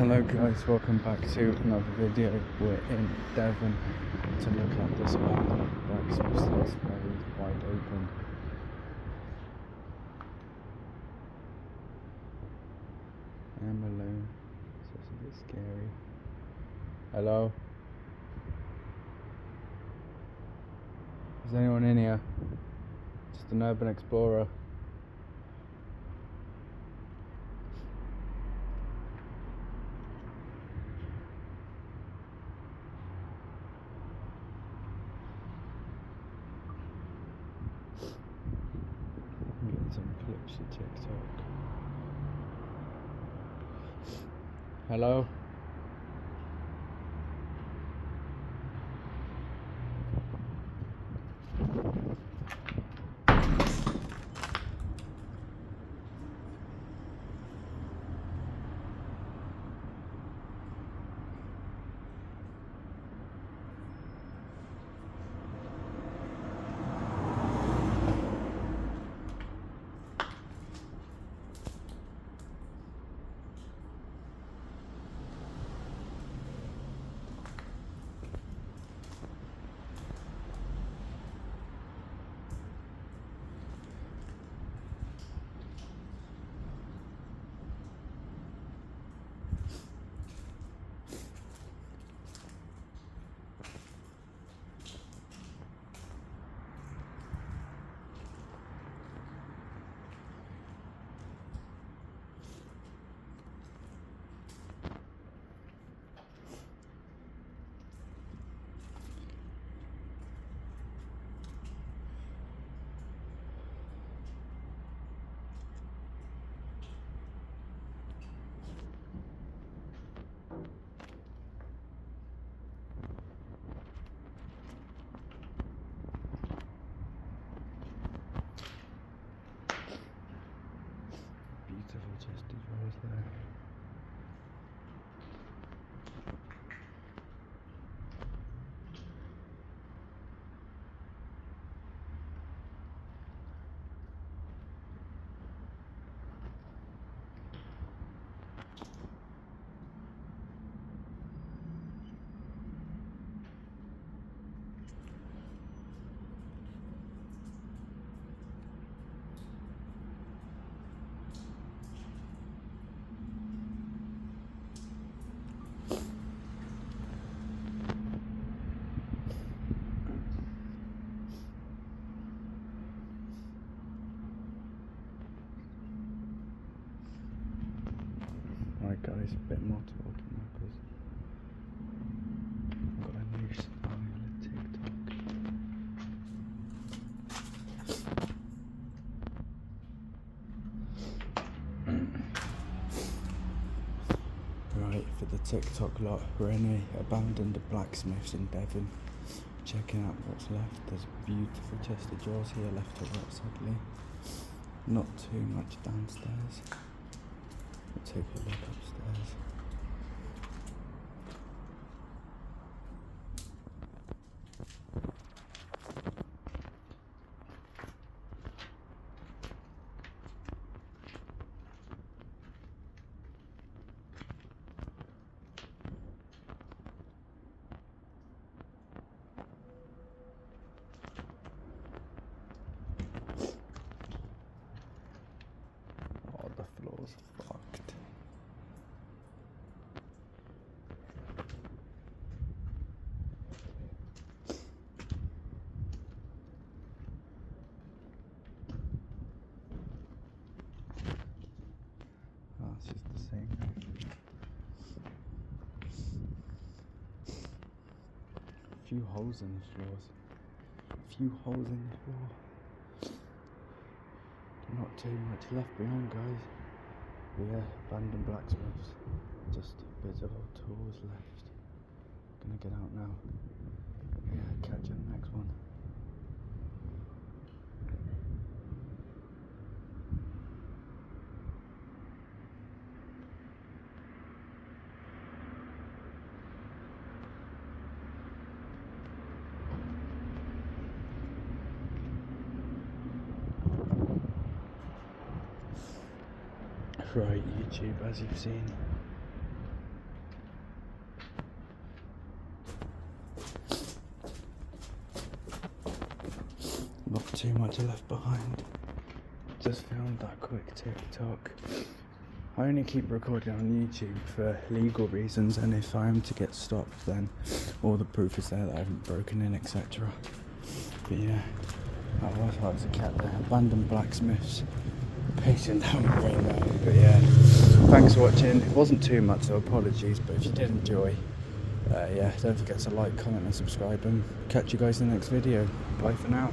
Hello guys, welcome back to another video. We're in Devon to look at this Blacksmiths that's very wide open. I am alone, so it's a bit scary. Hello? Is anyone in here? Just an urban explorer. I'm getting some clips of TikTok. Hello? Beautiful chesty drawers there. Alright guys, a bit more talking now because I've got a new style of TikTok. Right, for the TikTok lot, we're in a abandoned Blacksmiths in Devon, checking out what's left. There's beautiful chest of drawers here left to rot sadly. Not too much downstairs. We'll take a look upstairs. Oh, the floor's fucked. Oh, it's just the same. A few holes in the floors. A few holes in the floor. Not too much left behind, guys. Yeah, abandoned Blacksmiths. Just bits of old tools left. Gonna get out now. Yeah, catch you in the next one. Right, YouTube, as you've seen, too much left behind. Just filmed that quick TikTok. I only keep recording on YouTube for legal reasons, and if I am to get stopped, then all the proof is there that I haven't broken in, etc. But yeah, that was a cat there. Abandoned Blacksmiths. Pacing down the rain now. But yeah, thanks for watching. It wasn't too much, so apologies, but if you did enjoy, yeah, don't forget to like, comment and subscribe, and catch you guys in the next video. Bye for now.